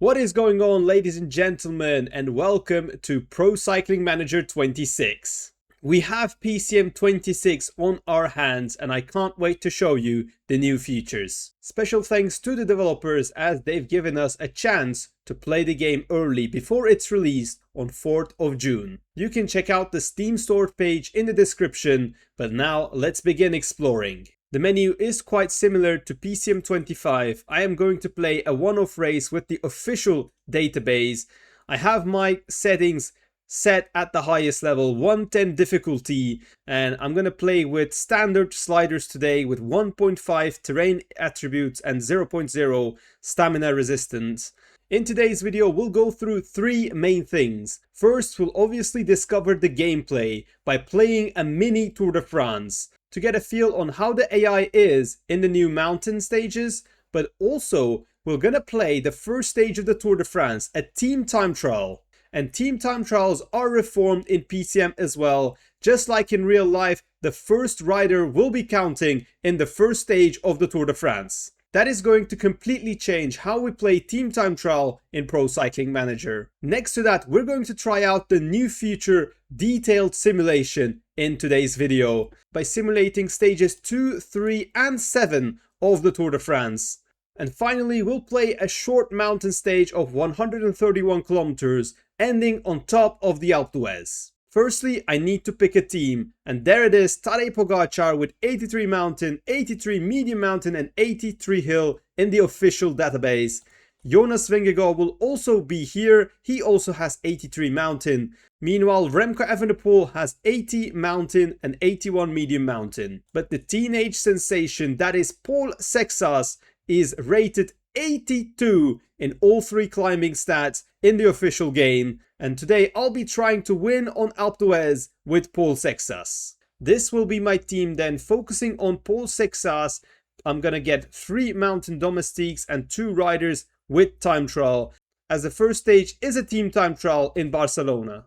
What is going on, ladies and gentlemen, and welcome to Pro Cycling Manager 26. We have PCM 26 on our hands and I can't wait to show you the new features. Special thanks to the developers as they've given us a chance to play the game early before it's released on 4th of June. You can check out the Steam store page in the description, but now let's begin exploring. The menu is quite similar to PCM 25. I am going to play a one-off race with the official database. I have my settings set at the highest level, 110 difficulty, and I'm going to play with standard sliders today with 1.5 terrain attributes and 0.0 stamina resistance. In today's video, we'll go through three main things. First, we'll obviously discover the gameplay by playing a mini Tour de France to get a feel on how the AI is in the new mountain stages, but also we're gonna play the first stage of the Tour de France, a team time trial. And team time trials are reformed in PCM as well. Just like in real life, the first rider will be counting in the first stage of the Tour de France. That is going to completely change how we play Team Time Trial in Pro Cycling Manager. Next to that, we're going to try out the new feature Detailed Simulation in today's video by simulating stages 2, 3 and 7 of the Tour de France. And finally, we'll play a short mountain stage of 131 kilometers ending on top of the Alpe d'Huez. Firstly, I need to pick a team, and there it is, Tadej Pogacar with 83 mountain, 83 medium mountain and 83 hill in the official database. Jonas Vingegaard will also be here, he also has 83 mountain. Meanwhile, Remco Evenepoel has 80 mountain and 81 medium mountain. But the teenage sensation that is Paul Seixas is rated 82 in all three climbing stats in the official game, and today I'll be trying to win on Alpe d'Huez with Paul Seixas. This will be my team then, focusing on Paul Seixas. I'm gonna get 3 mountain domestiques and 2 riders with time trial, as the first stage is a team time trial in Barcelona.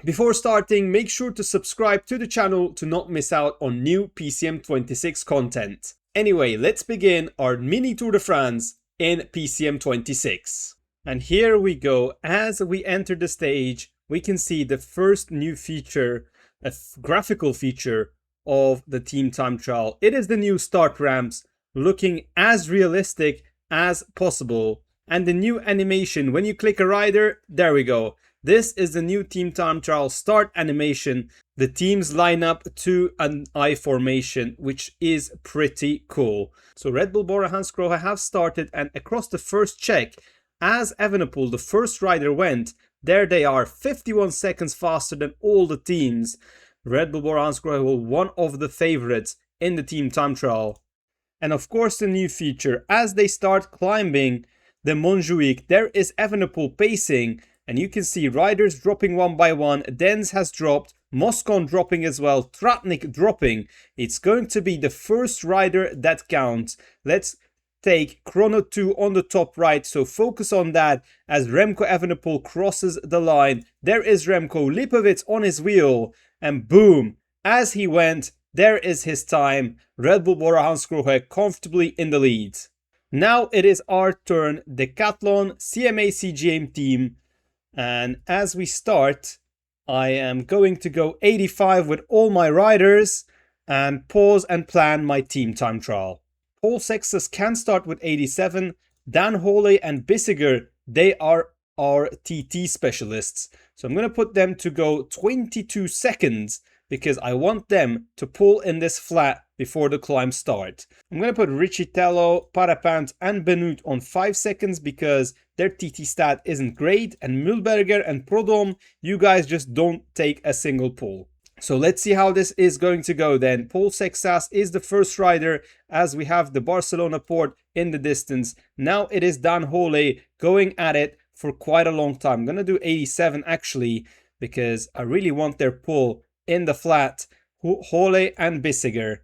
Before starting, make sure to subscribe to the channel to not miss out on new PCM 26 content. Anyway, let's begin our mini Tour de France in PCM 26. And here we go. As we enter the stage, we can see the first new feature, a graphical feature of the team time trial. It is the new start ramps, looking as realistic as possible. And the new animation, when you click a rider, there we go. This is the new team time trial start animation. The teams line up to an I formation, which is pretty cool. So Red Bull Bora Hansgrohe have started, and across the first check, as Evenepoel, the first rider, went, there they are, 51 seconds faster than all the teams. Red Bull Bora Hansgrohe will one of the favorites in the team time trial. And of course the new feature, as they start climbing the Montjuic, there is Evenepoel pacing. And you can see riders dropping one by one. Dens has dropped, Moscon dropping as well, Tratnik dropping. It's going to be the first rider that counts. Let's take Chrono 2 on the top right, so focus on that as Remco Evenepoel crosses the line. There is Remco, Lipovic on his wheel, and boom, as he went, there is his time. Red Bull Bora Hansgrohe comfortably in the lead. Now it is our turn, Decathlon CMA CGM team. And as we start, I am going to go 85 with all my riders and pause and plan my team time trial. Paul Seixas can start with 87. Dan Hole and Bissiger, they are our TT specialists. So I'm going to put them to go 22 seconds because I want them to pull in this flat before the climb starts. I'm going to put Richitello, Parapant and Benoot on 5 seconds because their TT stat isn't great, and Mühlberger and Prodom, you guys just don't take a single pull. So let's see how this is going to go then. Paul Seixas is the first rider as we have the Barcelona port in the distance. Now it is Dan Hole going at it for quite a long time. I'm going to do 87 actually because I really want their pull in the flat. Hole and Bissiger.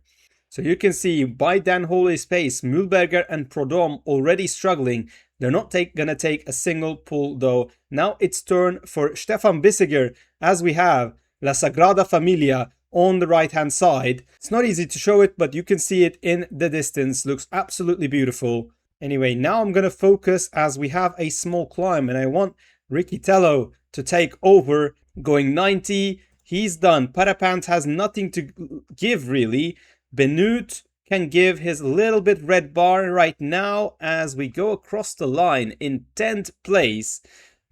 So you can see by Dan Hole's pace, Mühlberger and Prodom already struggling. They're not gonna take a single pull though. Now it's turn for Stefan Bissiger as we have La Sagrada Familia on the right hand side. It's not easy to show it, but you can see it in the distance. Looks absolutely beautiful. Anyway, now I'm going to focus as we have a small climb and I want Ricky Tello to take over, going 90. He's done. Parapant has nothing to give really. Benoot can give his little bit red bar right now as we go across the line in 10th place.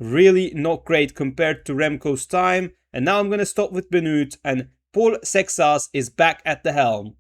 Really not great compared to Remco's time. And now I'm going to stop with Benoot and Paul Seixas is back at the helm.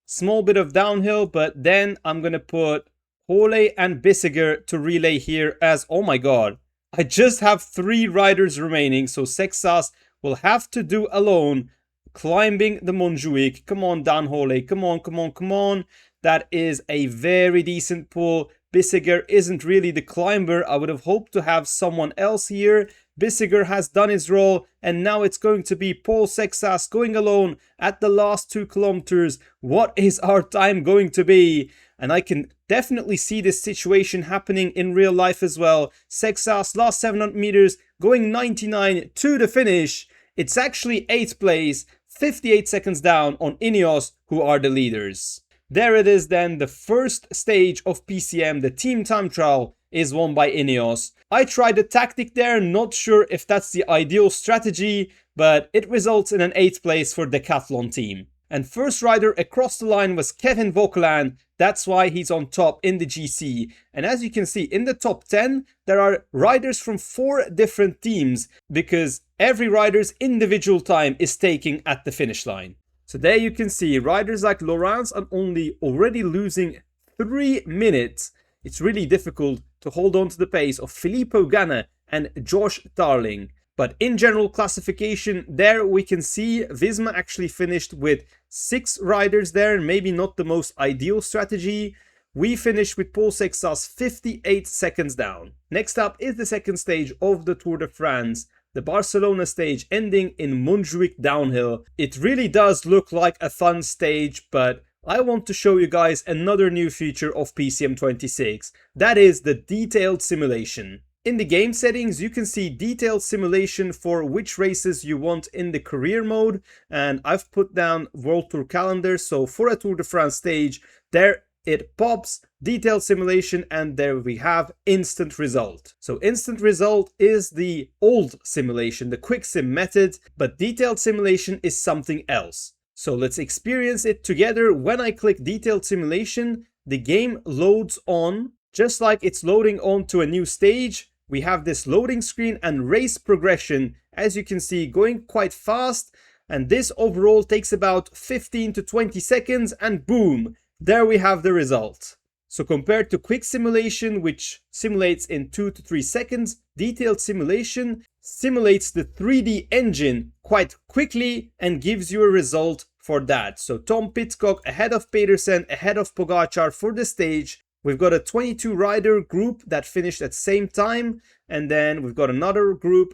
Small bit of downhill, but then I'm going to put Hole and Bissiger to relay here as, oh my god, I just have 3 riders remaining, so Seixas will have to do alone climbing the Montjuic. Come on, Dan Hole, come on, come on, come on. That is a very decent pull. Bissiger isn't really the climber. I would have hoped to have someone else here. Bissiger has done his role, and now it's going to be Paul Seixas going alone at the last 2 kilometers. What is our time going to be? And I can definitely see this situation happening in real life as well. Seixas, last 700 meters, going 99 to the finish. It's actually 8th place, 58 seconds down on Ineos, who are the leaders. There it is then, the first stage of PCM, the team time trial, is won by Ineos. I tried a tactic there, not sure if that's the ideal strategy, but it results in an 8th place for Decathlon team. And first rider across the line was Kevin Vauquelin. That's why he's on top in the GC. And as you can see in the top 10, there are riders from 4 different teams because every rider's individual time is taking at the finish line. So there you can see riders like Laurens are already losing 3 minutes. It's really difficult to hold on to the pace of Filippo Ganna and Josh Tarling. But in general classification, there we can see Visma actually finished with 6 riders there, maybe not the most ideal strategy. We finished with Paul Seixas 58 seconds down. Next up is the second stage of the Tour de France, the Barcelona stage ending in Montjuic downhill. It really does look like a fun stage, but I want to show you guys another new feature of PCM 26. That is the detailed simulation. In the game settings, you can see detailed simulation for which races you want in the career mode. And I've put down World Tour calendar. So for a Tour de France stage, there it pops, detailed simulation, and there we have instant result. So instant result is the old simulation, the quick sim method, but detailed simulation is something else. So let's experience it together. When I click detailed simulation, the game loads on, just like it's loading on to a new stage. We have this loading screen and race progression, as you can see, going quite fast. And this overall takes about 15 to 20 seconds and boom, there we have the result. So compared to quick simulation, which simulates in 2 to 3 seconds, detailed simulation simulates the 3D engine quite quickly and gives you a result for that. So Tom Pidcock ahead of Pedersen, ahead of Pogacar for the stage. We've got a 22 rider group that finished at the same time, and then we've got another group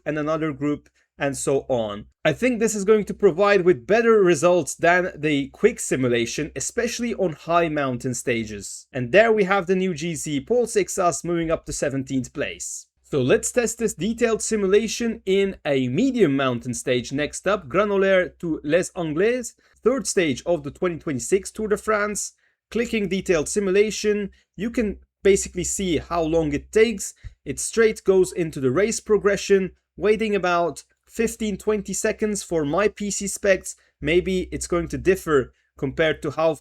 and so on. I think this is going to provide with better results than the quick simulation, especially on high mountain stages. And there we have the new GC, Paul Seixas moving up to 17th place. So let's test this detailed simulation in a medium mountain stage. Next up, Granolaire to Les Anglais, third stage of the 2026 Tour de France. Clicking detailed simulation, you can basically see how long it takes. It straight goes into the race progression, waiting about 15-20 seconds for my PC specs. Maybe it's going to differ compared to how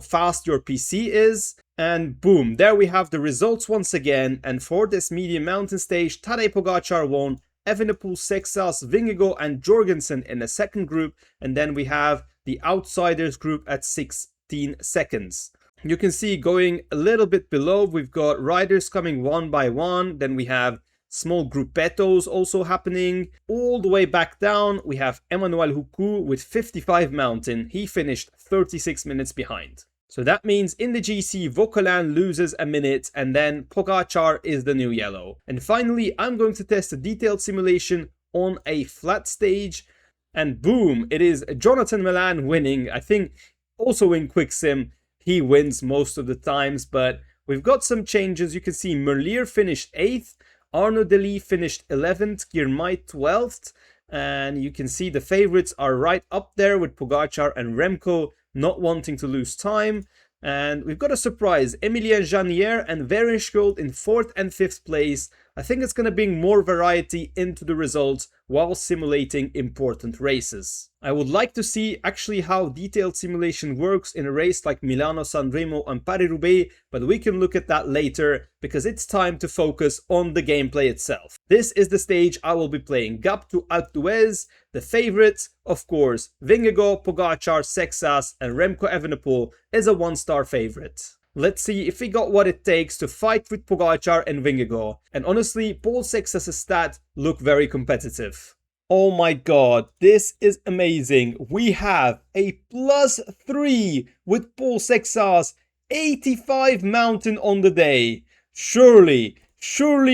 fast your PC is. And boom, there we have the results once again. And for this medium mountain stage, Tadej Pogacar won, Evenepoel, Seixas, Vingegaard and Jorgensen in the second group. And then we have the outsiders group at 16 seconds. You can see going a little bit below, we've got riders coming one by one. Then we have small gruppettos also happening. All the way back down, we have Emmanuel Houcou with 55 mountain. He finished 36 minutes behind. So that means in the GC, Vauquelin loses a minute and then Pogacar is the new yellow. And finally, I'm going to test a detailed simulation on a flat stage. And boom, it is Jonathan Milan winning. I think also in Quick Sim, he wins most of the times, but we've got some changes. You can see Merlier finished 8th, Arnaud Delis finished 11th, Girmay 12th, And you can see the favorites are right up there with Pogacar and Remco not wanting to lose time. And we've got a surprise, Emilien Janier and Verenschuld in 4th and 5th place. I think it's going to bring more variety into the results while simulating important races. I would like to see actually how detailed simulation works in a race like Milano Sanremo and Paris-Roubaix, but we can look at that later because it's time to focus on the gameplay itself. This is the stage I will be playing. Gap to Alpe d'Huez, the favorites, of course, Vingegaard, Pogacar, Seixas and Remco Evenepoel is a 1-star favorite. Let's see if we got what it takes to fight with Pogacar and Vingegaard. And honestly, Paul Seixas' stats look very competitive. Oh my god, this is amazing. We have a +3 with Paul Seixas, 85 mountain on the day. Surely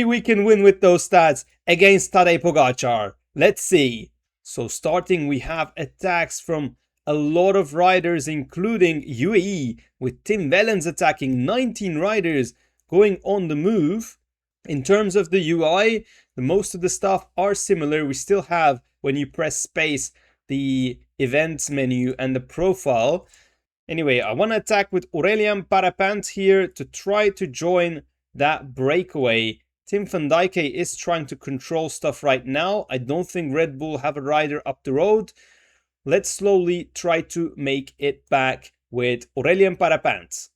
we can win with those stats against Tadej Pogacar. Let's see. So starting, we have attacks from a lot of riders, including UAE, with Tim Wellens attacking 19 riders going on the move. In terms of the UI, most of the stuff are similar. We still have, when you press space, the events menu and the profile. Anyway, I want to attack with Aurélien Parapente here to try to join that breakaway. Tim van Dijk is trying to control stuff right now. I don't think Red Bull have a rider up the road. Let's slowly try to make it back with Aurélien Parapente.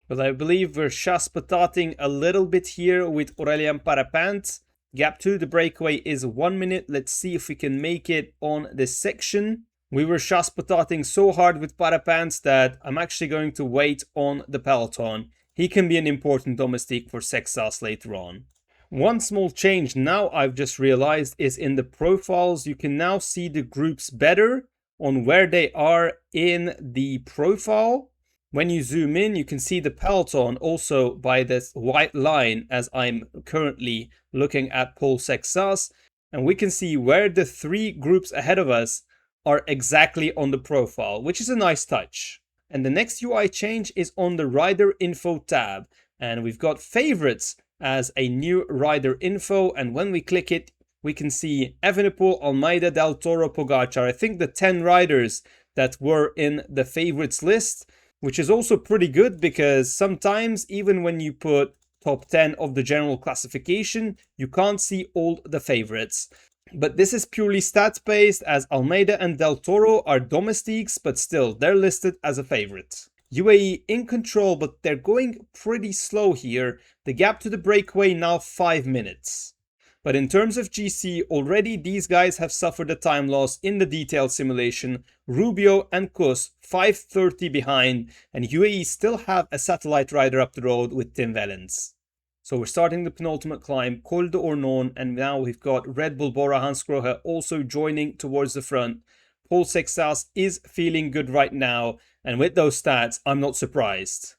But I believe we're chasse-patating a little bit here with Aurélien Parapente. Gap to the breakaway is 1 minute. Let's see if we can make it on this section. We were chasse-patating so hard with Parapente that I'm actually going to wait on the peloton. He can be an important domestique for Seixas later on. One small change now I've just realized is in the profiles. You can now see the groups better on where they are in the profile. When you zoom in, you can see the peloton also by this white line as I'm currently looking at Paul Seixas. And we can see where the 3 groups ahead of us are exactly on the profile, which is a nice touch. And the next UI change is on the rider info tab. And we've got favorites as a new rider info. And when we click it, we can see Evenepoel, Almeida, Del Toro, Pogacar. I think the 10 riders that were in the favorites list, which is also pretty good because sometimes even when you put top 10 of the general classification, you can't see all the favorites. But this is purely stats based as Almeida and Del Toro are domestiques, but still they're listed as a favorite. UAE in control, but they're going pretty slow here. The gap to the breakaway now 5 minutes. But in terms of GC, already these guys have suffered a time loss in the detailed simulation. Rubio and Kuss 5:30 behind, and UAE still have a satellite rider up the road with Tim Wellens. So we're starting the penultimate climb, Col de Ornon, and now we've got Red Bull Bora Hansgrohe also joining towards the front. Paul Seixas is feeling good right now, and with those stats, I'm not surprised.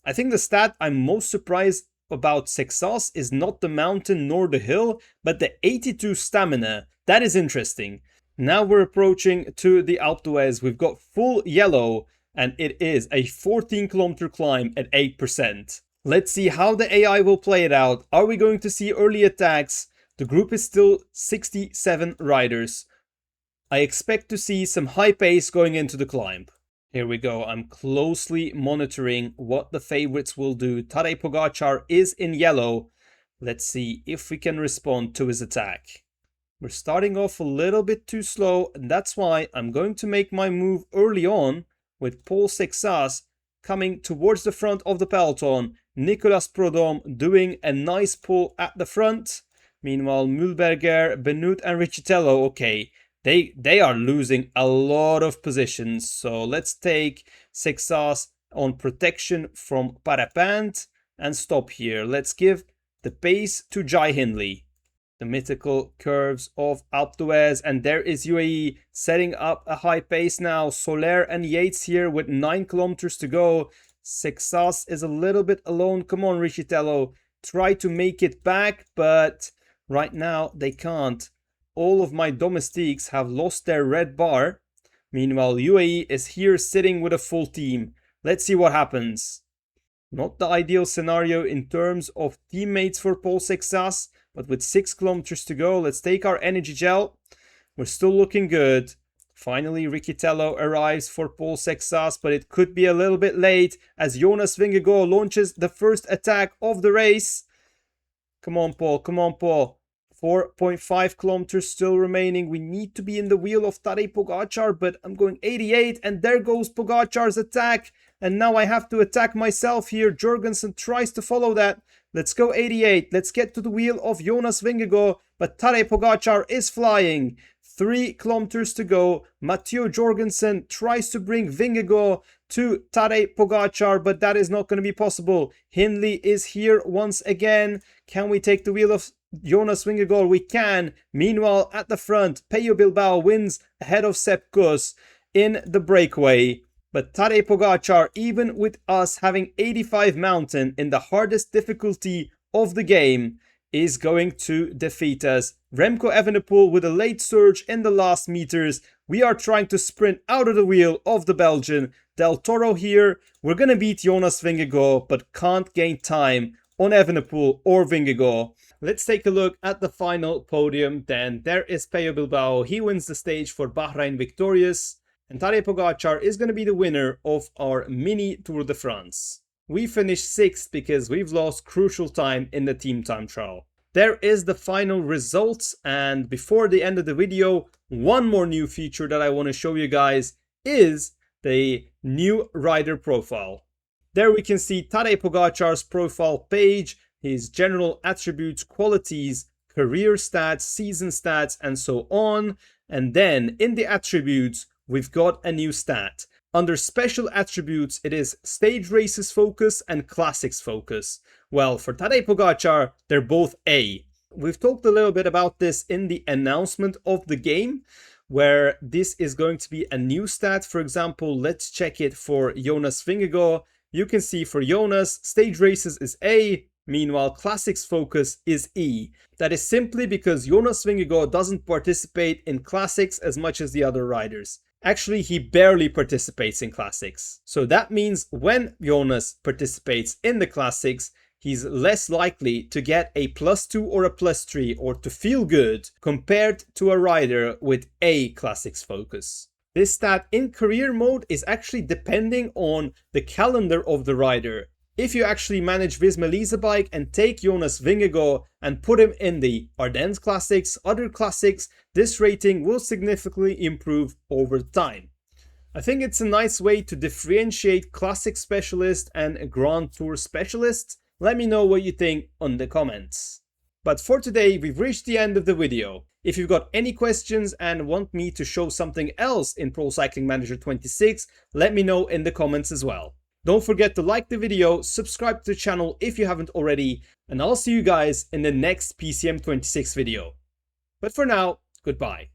I think the stat I'm most surprised about Seixas is not the mountain nor the hill, but the 82 stamina. That is interesting. Now we're approaching to the Alpe d'Huez. We've got full yellow, and it is a 14-kilometer climb at 8%. Let's see how the AI will play it out. Are we going to see early attacks? The group is still 67 riders. I expect to see some high pace going into the climb. Here we go. I'm closely monitoring what the favorites will do. Tadej Pogacar is in yellow. Let's see if we can respond to his attack. We're starting off a little bit too slow, and that's why I'm going to make my move early on with Paul Seixas coming towards the front of the peloton. Nicolas Prudhomme doing a nice pull at the front. Meanwhile, Mühlberger, Benoot and Riccitello, okay, they are losing a lot of positions. So let's take Seixas on protection from Parapente and stop here. Let's give the pace to Jai Hindley. The mythical curves of Alpe d'Huez, and there is UAE setting up a high pace now. Soler and Yates here with 9 kilometers to go. Seixas is a little bit alone. Come on, Riccitello, try to make it back, but right now they can't. All of my domestiques have lost their red bar. Meanwhile, UAE is here sitting with a full team. Let's see what happens. Not the ideal scenario in terms of teammates for Paul Seixas, but with 6 kilometers to go, let's take our energy gel. We're still looking good. Finally, Riccitello arrives for Paul Seixas, but it could be a little bit late as Jonas Vingegaard launches the first attack of the race. Come on, Paul. Come on, Paul. 4.5 kilometers still remaining. We need to be in the wheel of Tadej Pogacar, but I'm going 88, and there goes Pogacar's attack. And now I have to attack myself here. Jorgensen tries to follow that. Let's go 88. Let's get to the wheel of Jonas Vingegaard, but Tadej Pogacar is flying. 3 kilometers to go. Matteo Jorgensen tries to bring Vingegaard to Tadej Pogacar, but that is not going to be possible. Hindley is here once again. Can we take the wheel of Jonas Vingegaard? We can. Meanwhile, at the front, Pello Bilbao wins ahead of Sepp Kuss in the breakaway. But Tadej Pogacar, even with us having 85 mountain in the hardest difficulty of the game, is going to defeat us. Remco Evenepoel with a late surge in the last meters. We are trying to sprint out of the wheel of the Belgian. Del Toro here. We're going to beat Jonas Vingegaard, but can't gain time on Evenepoel or Vingegaard. Let's take a look at the final podium then. There is Pello Bilbao. He wins the stage for Bahrain Victorious. And Tadej Pogacar is going to be the winner of our mini Tour de France. We finished 6th because we've lost crucial time in the team time trial. There is the final results, and before the end of the video, one more new feature that I want to show you guys is the new rider profile. There we can see Tadej Pogacar's profile page, his general attributes, qualities, career stats, season stats, and so on. And then in the attributes, we've got a new stat. Under special attributes, it is stage races focus and classics focus. Well, for Tadej Pogacar, they're both A. We've talked a little bit about this in the announcement of the game, where this is going to be a new stat. For example, let's check it for Jonas Vingegaard. You can see for Jonas, stage races is A, meanwhile classics focus is E. That is simply because Jonas Vingegaard doesn't participate in classics as much as the other riders. Actually, he barely participates in classics. So that means when Jonas participates in the classics, he's less likely to get a +2 or a +3 or to feel good compared to a rider with a classics focus. This stat in career mode is actually depending on the calendar of the rider. If you actually manage Visma Lease bike and take Jonas Vingegaard and put him in the Ardennes Classics, other classics, this rating will significantly improve over time. I think it's a nice way to differentiate classic specialist and Grand Tour specialist. Let me know what you think on the comments. But for today, we've reached the end of the video. If you've got any questions and want me to show something else in Pro Cycling Manager 26, let me know in the comments as well. Don't forget to like the video, subscribe to the channel if you haven't already, and I'll see you guys in the next PCM 26 video. But for now, goodbye.